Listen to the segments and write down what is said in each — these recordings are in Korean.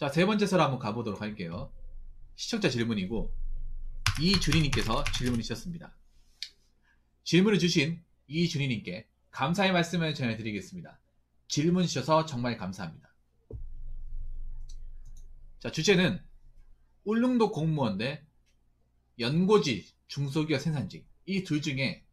자, 세 번째 설 한번 가보도록 할게요. 시청자 질문이고 이준희님께서 질문을 주셨습니다. 질문을 주신 이준희님께 감사의 말씀을 전해드리겠습니다. 질문 주셔서 정말 감사합니다. 자, 주제는 울릉도 공무원 대 연고지 중소기업 생산직, 이 둘 중에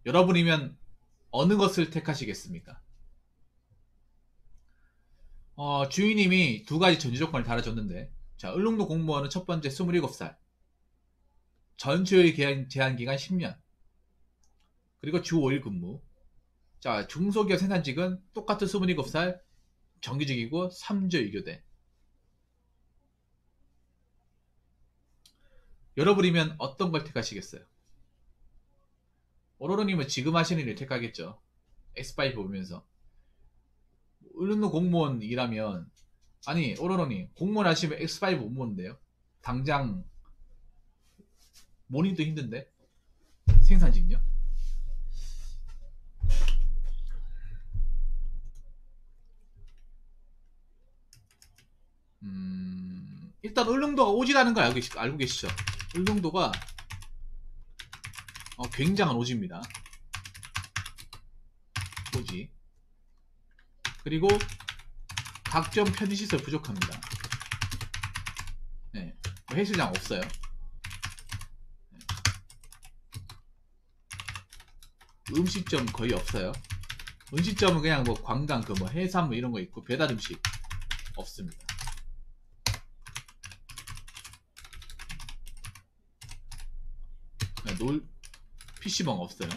여러분이면 어느 것을 택하시겠습니까? 주인님이 두 가지 전제 조건을 달아줬는데, 자, 울릉도 공무원은 첫 번째 27살, 전수요일 제한기간 10년, 그리고 주 5일 근무. 자, 중소기업 생산직은 똑같은 27살, 정규직이고 3주 2교대. 여러분이면 어떤 걸 택하시겠어요? 오로로님은 지금 하시는 일을 택하겠죠. S5 보면서. 울릉도 공무원 일하면, 아니, 오로로님, 공무원 하시면 X5 못 보는데요? 당장, 모니도 힘든데? 생산직요? 일단 울릉도가 오지라는 걸 알고 계시죠? 울릉도가 굉장한 오지입니다. 오지. 그리고 각종 편의시설 부족합니다. 네, 해수장 없어요. 네. 음식점 거의 없어요. 음식점은 그냥 뭐 관광, 뭐 해산물 이런 거 있고 배달 음식 없습니다. PC방 없어요.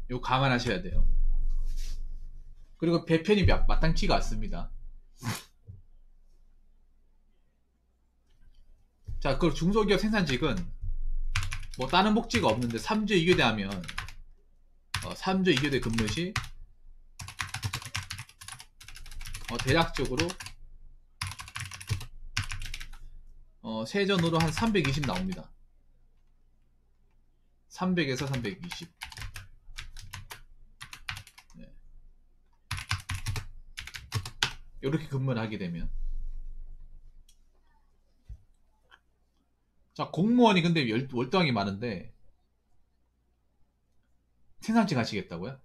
이거 감안하셔야 돼요. 그리고 배편이 마땅치가 않습니다. 자, 그 중소기업 생산직은 뭐 다른 복지가 없는데 3주 2교대 하면 3주 2교대 근무 시 대략적으로 세전으로 한 320 나옵니다. 300에서 320. 네. 이렇게 근무를 하게 되면, 자, 공무원이 근데 월등하게 많은데 생산직 하시겠다고요?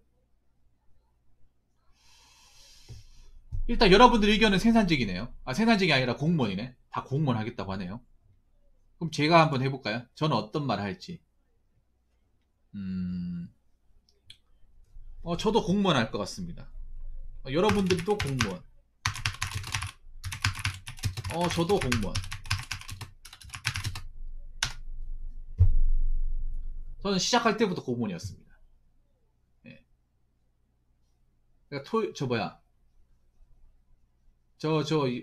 일단 여러분들 의견은 생산직이네요. 생산직이 아니라 공무원이네. 다 공무원 하겠다고 하네요. 그럼 제가 한번 해볼까요? 저는 어떤 말을 할지. 저도 공무원 할 것 같습니다. 여러분들도 공무원. 저도 공무원. 저는 시작할 때부터 공무원이었습니다. 네. 그러니까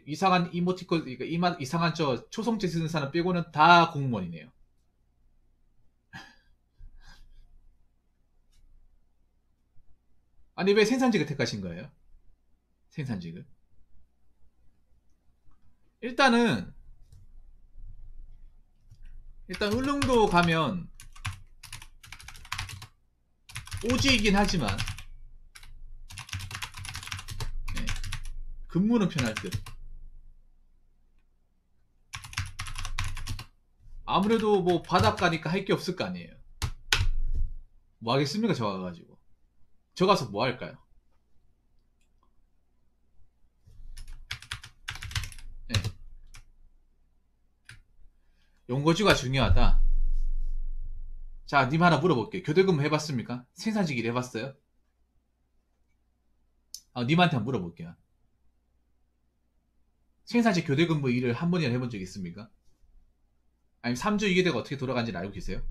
이상한 이모티콘, 그러니까 이상한 초성체 쓰는 사람 빼고는 다 공무원이네요. 아니, 왜 생산직을 택하신 거예요? 생산직을. 일단 울릉도 가면 오지이긴 하지만 네, 근무는 편할 듯. 아무래도 뭐 바닷가니까 할 게 없을 거 아니에요. 뭐 하겠습니까? 저 가가지고. 저 가서 뭐 할까요? 네. 연고지가 중요하다. 자, 님 하나 물어볼게요. 교대근무 해봤습니까? 생산직 일 해봤어요? 님한테 한번 물어볼게요. 생산직 교대근무 일을 한 번이나 해본 적 있습니까? 아니면 3주 2교대가 어떻게 돌아가는지 알고 계세요?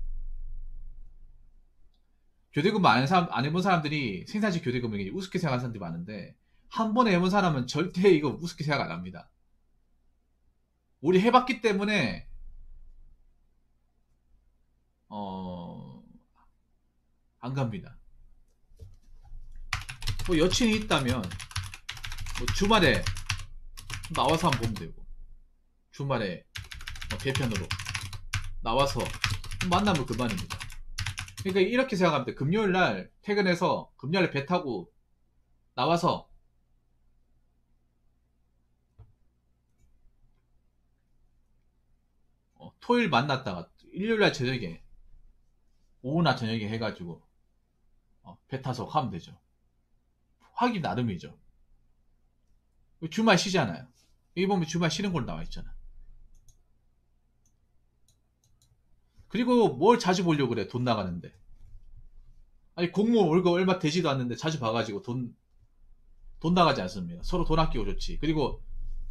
교대근무 안 해본 사람들이 생산직 교대근무에 우습게 생각하는 사람들이 많은데, 한 번에 해본 사람은 절대 이거 우습게 생각 안 합니다. 우리 해봤기 때문에 안 갑니다. 뭐 여친이 있다면 뭐 주말에 나와서 한번 보면 되고, 주말에 배편으로 나와서 만나면 그만입니다. 그러니까 이렇게 생각하면 돼. 금요일 날 퇴근해서 금요일 배 타고 나와서 토요일 만났다가 일요일 날 저녁에 오후나 저녁에 해가지고 배 타서 가면 되죠. 하기 나름이죠. 주말 쉬잖아요. 여기 보면 주말 쉬는 걸로 나와 있잖아. 그리고 뭘 자주 보려고 그래, 돈 나가는데. 아니, 공무원 월급 얼마 되지도 않는데 자주 봐가지고 돈 나가지 않습니다. 서로 돈 아끼고 좋지. 그리고,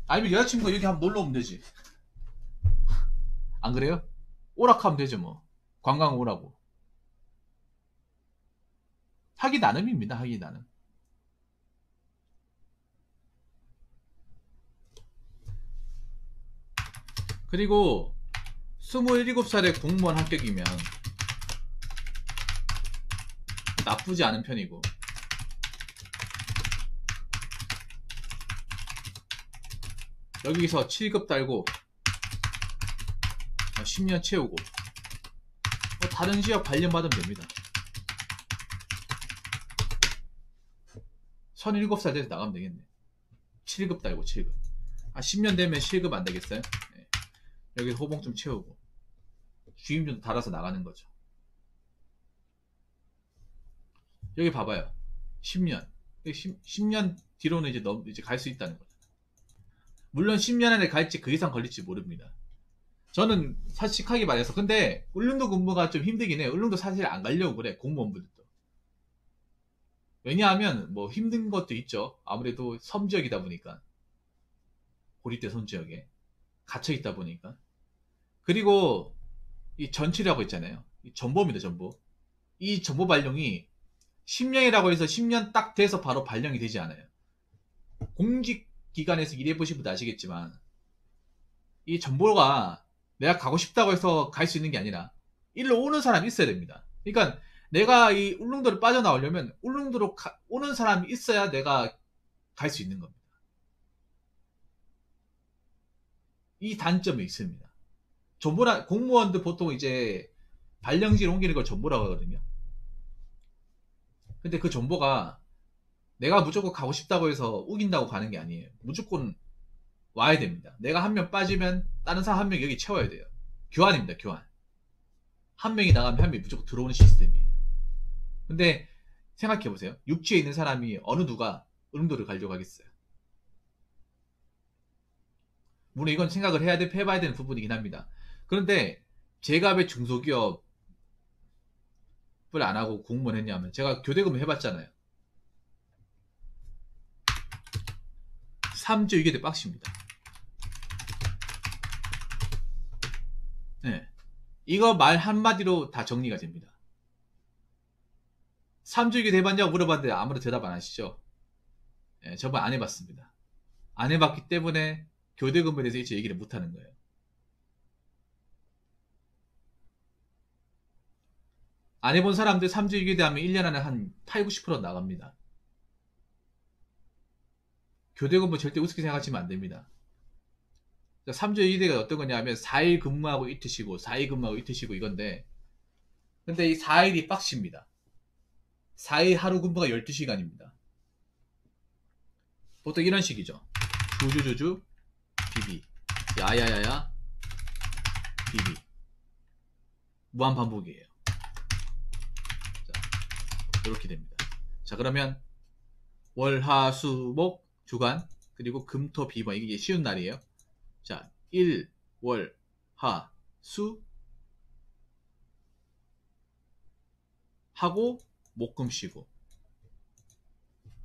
아니면 여자친구가 여기 한번 놀러 오면 되지. 안 그래요? 오락하면 되죠, 뭐. 관광 오라고. 하기 나름입니다, 하기 나름. 그리고, 27살에 공무원 합격이면, 나쁘지 않은 편이고, 여기서 7급 달고 10년 채우고 다른 지역 발령받으면 됩니다. 37살 돼서 나가면 되겠네. 7급 달고 7급. 10년 되면 7급 안 되겠어요? 네. 여기 호봉 좀 채우고 주임좀 달아서 나가는 거죠. 여기 봐봐요. 10년. 10년 뒤로는 이제 갈 수 있다는 거죠. 물론 10년 안에 갈지 그 이상 걸릴지 모릅니다. 저는 솔직하게 말해서 근데 울릉도 근무가 좀 힘들긴 해요. 울릉도 사실 안 가려고 그래, 공무원분들도. 왜냐하면 뭐 힘든 것도 있죠. 아무래도 섬지역이다 보니까, 고립대 섬지역에 갇혀 있다 보니까. 그리고 이 전치라고 있잖아요. 이 전보입니다, 전보. 이 전보 발령이 10년이라고 해서 10년 딱 돼서 바로 발령이 되지 않아요. 공직기관에서 일해보신 분도 아시겠지만 이 전보가 내가 가고 싶다고 해서 갈 수 있는 게 아니라 일로 오는 사람이 있어야 됩니다. 그러니까 내가 이 울릉도를 빠져나오려면 울릉도로 오는 사람이 있어야 내가 갈 수 있는 겁니다. 이 단점이 있습니다. 전보라 공무원들 보통 이제 발령지를 옮기는 걸 전보라고 하거든요. 근데 그 전보가 내가 무조건 가고 싶다고 해서 우긴다고 가는 게 아니에요. 무조건 와야 됩니다. 내가 한 명 빠지면 다른 사람 한 명 여기 채워야 돼요. 교환입니다, 교환. 한 명이 나가면 한 명이 무조건 들어오는 시스템이에요. 근데 생각해보세요. 육지에 있는 사람이 어느 누가 울릉도를 가려고 하겠어요. 물론 이건 생각을 해봐야 되는 부분이긴 합니다. 그런데 제가 왜 중소기업을 안 하고 공무원 했냐면 제가 교대근무 해봤잖아요. 3주 이게 되 빡십니다. 네. 이거 말 한마디로 다 정리가 됩니다. 3주 이게 돼봤냐고 물어봤는데 아무도 대답 안 하시죠? 네, 저번 안 해봤습니다. 안 해봤기 때문에 교대 근무에 대해서 이제 얘기를 못 하는 거예요. 안 해본 사람들 3주 이게 되면 1년 안에 한 8, 90% 나갑니다. 교대 근무 절대 우습게 생각하시면 안 됩니다. 3주 이대가 어떤 거냐면 4일 근무하고 이틀 쉬고 4일 근무하고 이틀 쉬고 이건데, 근데 이 4일이 빡십니다. 4일 하루 근무가 12시간입니다. 보통 이런 식이죠. 주주주주 비비 야야야야 비비 무한 반복이에요. 자, 이렇게 됩니다. 자, 그러면 월화수목 주간 그리고 금토비번 이게 쉬운 날이에요. 자, 1, 월, 하, 수 하고 목금 쉬고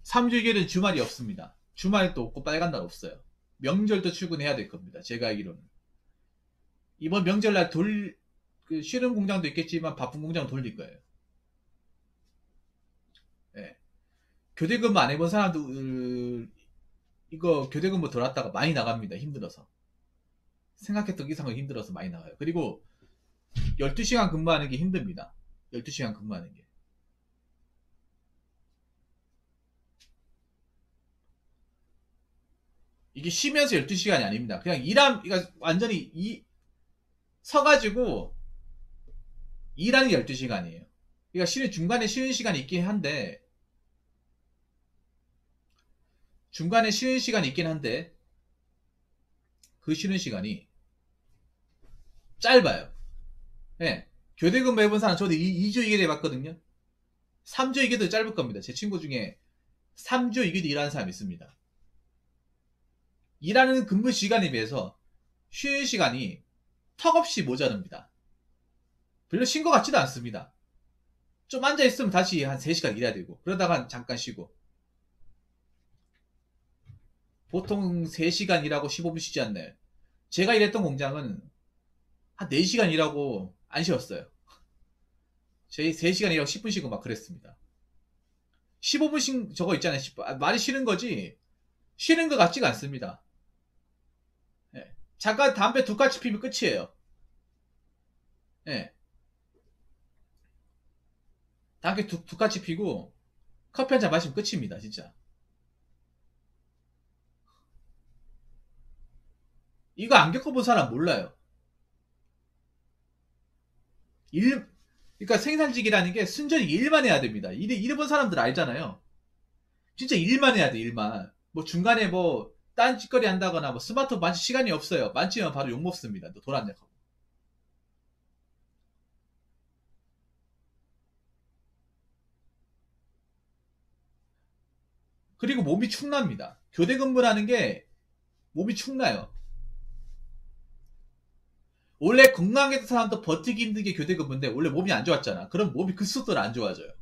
3주일은 주말이 없습니다. 주말도 없고 빨간 날 없어요. 명절도 출근해야 될 겁니다. 제가 알기로는 이번 명절날 쉬는 공장도 있겠지만 바쁜 공장 돌릴 거예요. 네. 교대근무 안 해본 사람들 이거 교대근무 들어왔다가 많이 나갑니다. 힘들어서. 생각했던 이상으로 힘들어서 많이 나가요. 그리고 12시간 근무하는 게 힘듭니다. 12시간 근무하는 게. 이게 쉬면서 12시간이 아닙니다. 그냥 그러니까 완전히 서가지고 일하는 게 12시간이에요. 그러니까 중간에 쉬는 시간이 있긴 한데, 중간에 쉬는 시간이 있긴 한데, 그 쉬는 시간이 짧아요. 예. 교대 근무 해본 사람, 저도 2주 2개월 해봤거든요. 3주 2개도 짧을 겁니다. 제 친구 중에 3주 2개도 일하는 사람이 있습니다. 일하는 근무 시간에 비해서 쉬는 시간이 턱없이 모자릅니다. 별로 쉰 것 같지도 않습니다. 좀 앉아있으면 다시 한 3시간 일해야 되고, 그러다가 잠깐 쉬고. 보통 3시간 일하고 15분 쉬지 않나요? 제가 일했던 공장은 한 4시간 일하고 안 쉬었어요. 저희 3시간 일하고 10분 쉬고 막 그랬습니다. 15분 저거 있잖아요. 많이 쉬는 거지, 쉬는 것 같지가 않습니다. 예. 잠깐 담배 2가지 피면 끝이에요. 예. 담배 2가지 피고 커피 한 잔 마시면 끝입니다. 진짜. 이거 안 겪어본 사람 몰라요. 그러니까 생산직이라는 게 순전히 일만 해야 됩니다. 일해본 사람들 알잖아요. 진짜 일만 해야 돼, 일만. 뭐 중간에 뭐 딴짓거리 한다거나 뭐 스마트폰 만질 시간이 없어요. 만지면 바로 욕먹습니다. 돈 안 내고. 그리고 몸이 축납니다. 교대 근무라는 게 몸이 축나요. 원래 건강했던 사람도 버티기 힘들게 교대 근무인데 원래 몸이 안 좋았잖아. 그럼 몸이 그 속도로 안 좋아져요.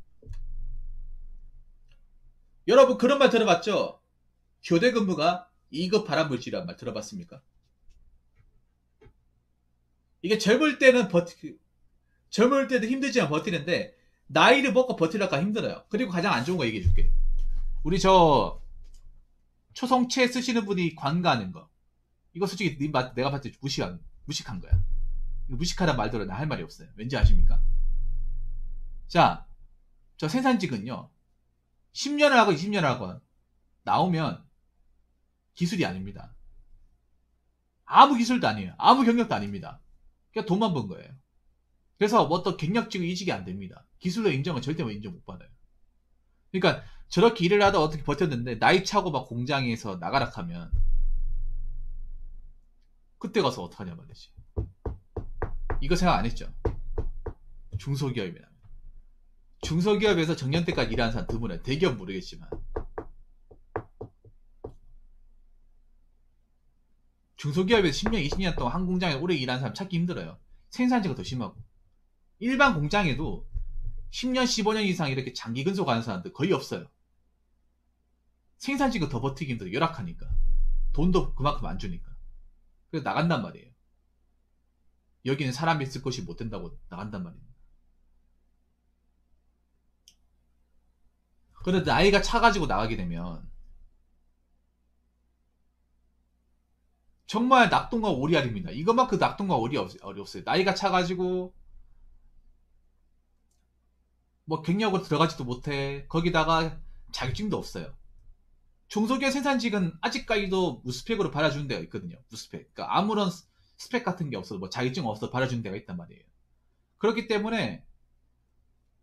여러분 그런 말 들어봤죠? 교대 근무가 2급 발암물질이란 말 들어봤습니까? 이게 젊을 때도 힘들지만 버티는데 나이를 먹고 버티려니까 힘들어요. 그리고 가장 안 좋은 거 얘기해 줄게. 우리 저 초성체 쓰시는 분이 관가하는 거. 이거 솔직히 내가 봤을 때 무식한 거야. 이거 무식하단 말대로 나 할 말이 없어요. 왠지 아십니까? 자, 저 생산직은요. 10년을 하고 20년을 하고 나오면 기술이 아닙니다. 아무 기술도 아니에요. 아무 경력도 아닙니다. 그냥 돈만 번 거예요. 그래서 뭐 어떤 경력직을 이직이 안 됩니다. 기술로 인정은 절대 인정 못 받아요. 그러니까 저렇게 일을 하다 어떻게 버텼는데 나이 차고 막 공장에서 나가라 하면 그때 가서 어떡하냐 말이지. 이거 생각 안 했죠? 중소기업이나 중소기업에서 정년때까지 일하는 사람 드물어요. 대기업 모르겠지만 중소기업에서 10년 20년 동안 한 공장에 오래 일하는 사람 찾기 힘들어요. 생산직은 더 심하고 일반 공장에도 10년 15년 이상 이렇게 장기 근속하는 사람들 거의 없어요. 생산직은 더 버티기 힘들어요. 열악하니까 돈도 그만큼 안 주니까. 그래서 나간단 말이에요. 여기는 사람이 있을 것이 못 된다고 나간단 말입니다. 그런데 나이가 차가지고 나가게 되면 정말 낙동과 오리알입니다. 이것만큼 낙동과 어려웠어요. 나이가 차가지고 뭐 경력으로 들어가지도 못해. 거기다가 자격증도 없어요. 중소기업 생산직은 아직까지도 무스펙으로 받아주는 데가 있거든요. 무스펙. 그러니까 아무런 스펙 같은 게 없어도 뭐 자격증 없어도 받아주는 데가 있단 말이에요. 그렇기 때문에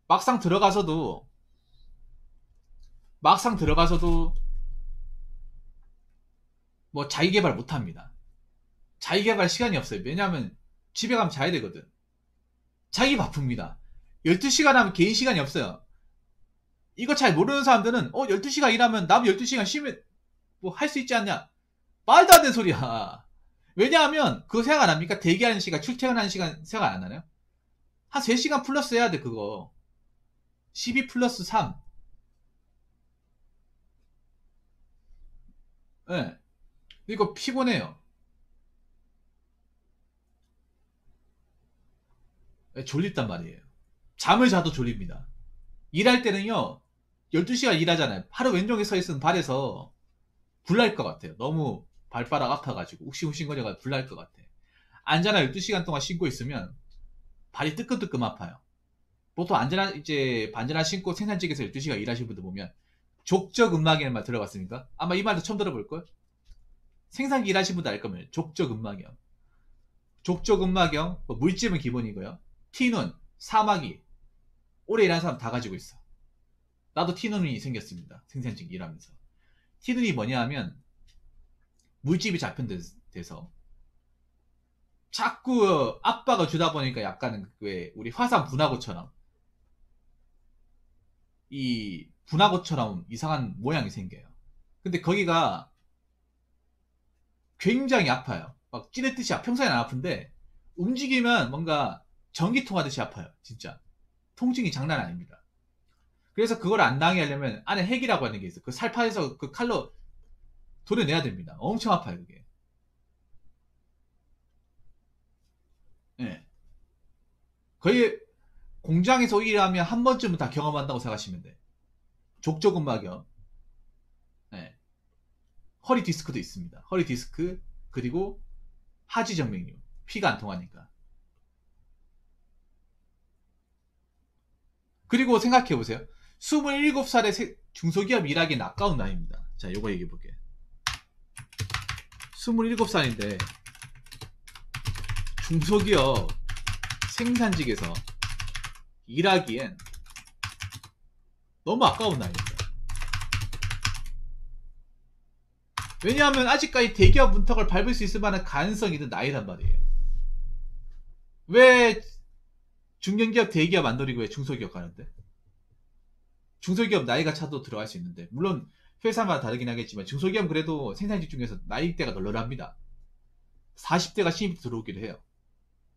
막상 들어가서도 뭐 자기개발 못합니다. 자기개발 시간이 없어요. 왜냐하면 집에 가면 자야 되거든. 자기 바쁩니다. 12시간 하면 개인 시간이 없어요. 이거 잘 모르는 사람들은 12시간 일하면 나도 12시간 쉬면 뭐 할 수 있지 않냐? 말도 안 되는 소리야. 왜냐하면 그거 생각 안 합니까? 대기하는 시간, 출퇴근하는 시간 생각 안 하나요? 한 3시간 플러스 해야 돼 그거. 12 플러스 3. 예. 네. 이거 피곤해요. 네, 졸립단 말이에요. 잠을 자도 졸립니다. 일할 때는요. 12시간 일하잖아요. 하루 왼쪽에 서 있으면 발에서 불날 것 같아요. 너무 발바닥 아파가지고 욱신욱신거려가지고 불날 것 같아. 앉아나 12시간 동안 신고 있으면 발이 뜨끔뜨끔 아파요. 보통 반전화 신고 생산직에서 12시간 일하시는 분들 보면 족저근막이라는 말 들어봤습니까? 아마 이 말도 처음 들어볼걸? 생산기 일하시는 분들 알 거면 족저근막염. 족저근막염, 뭐 물집은 기본이고요. 티눈, 사마귀, 오래 일하는 사람 다 가지고 있어. 나도 티눈이 생겼습니다. 생산직 일하면서. 티눈이 뭐냐 하면 물집이 잡힌 데서 자꾸 압박을 주다 보니까 약간은 왜 우리 화산 분화구처럼 이 분화구처럼 이상한 모양이 생겨요. 근데 거기가 굉장히 아파요. 막 찌르듯이 평소에는 안 아픈데 움직이면 뭔가 전기통 하듯이 아파요. 진짜 통증이 장난 아닙니다. 그래서 그걸 안 당하게 하려면 안에 핵이라고 하는 게 있어요. 그 살파에서 그 칼로 도려내야 됩니다. 엄청 아파요 그게. 예. 거의 공장에서 일하면 한 번쯤은 다 경험한다고 생각하시면 돼. 족저근막염, 예. 허리 디스크도 있습니다. 허리 디스크 그리고 하지정맥류, 피가 안 통하니까. 그리고 생각해보세요. 27살에 중소기업 일하기는 아까운 나이입니다. 자, 요거 얘기해볼게요. 27살인데 중소기업 생산직에서 일하기엔 너무 아까운 나이입니다. 왜냐하면 아직까지 대기업 문턱을 밟을 수 있을 만한 가능성이 있는 나이란 말이에요. 왜 중견기업 대기업 안 노리고 왜 중소기업 가는데? 중소기업 나이가 차도 들어갈 수 있는데, 물론 회사마다 다르긴 하겠지만 중소기업은 그래도 생산직 중에서 나이대가 널널합니다. 40대가 신입 들어오기도 해요.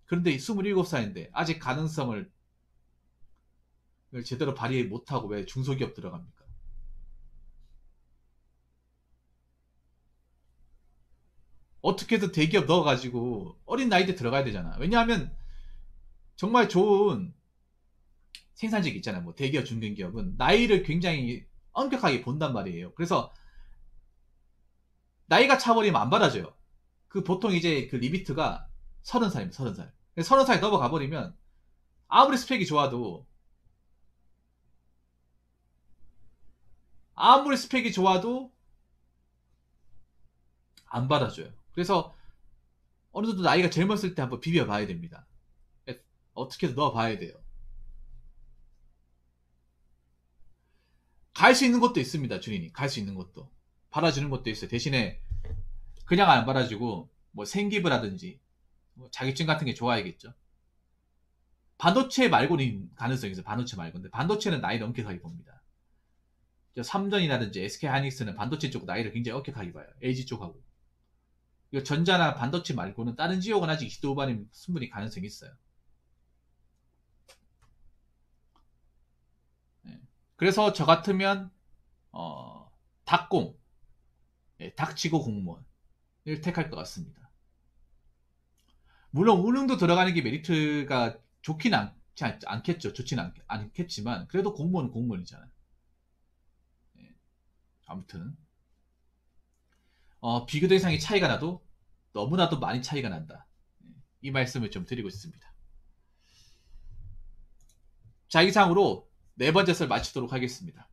그런데 27살인데 아직 가능성을 제대로 발휘 못하고 왜 중소기업 들어갑니까? 어떻게든 대기업 넣어가지고 어린 나이 때 들어가야 되잖아. 왜냐하면 정말 좋은 생산직 있잖아요. 뭐 대기업, 중견기업은 나이를 굉장히 엄격하게 본단 말이에요. 그래서 나이가 차버리면 안 받아줘요. 그 보통 이제 그 리미트가 30살입니다. 30살. 30살이 넘어가 버리면 아무리 스펙이 좋아도 안 받아줘요. 그래서 어느 정도 나이가 젊었을 때 한번 비벼봐야 됩니다. 어떻게든 넣어봐야 돼요. 갈 수 있는 것도 있습니다. 주인이 갈 수 있는 것도 받아주는 것도 있어요. 대신에 그냥 안 받아주고 뭐 생기부 라든지 뭐 자격증 같은 게 좋아야겠죠. 반도체 말고는 가능성이 있어요. 반도체 말고인데 반도체는 나이를 엄격하게 봅니다. 삼전이라든지 SK하이닉스는 반도체 쪽 나이를 굉장히 엄격하게 봐요. LG 쪽하고. 이거 전자나 반도체 말고는 다른 지역은 아직 20대 후반이면 충분히 가능성이 있어요. 네. 그래서 저 같으면 닭공, 네, 닭치고 공무원을 택할 것 같습니다. 물론 운릉도 들어가는 게 메리트가 좋진 않겠죠. 좋지는 않겠지만 그래도 공무원은 공무원이잖아요. 네. 아무튼 비교 대상이 차이가 나도 너무나도 많이 차이가 난다. 네. 이 말씀을 좀 드리고 있습니다. 자, 이상으로 네 번째 썰 마치도록 하겠습니다.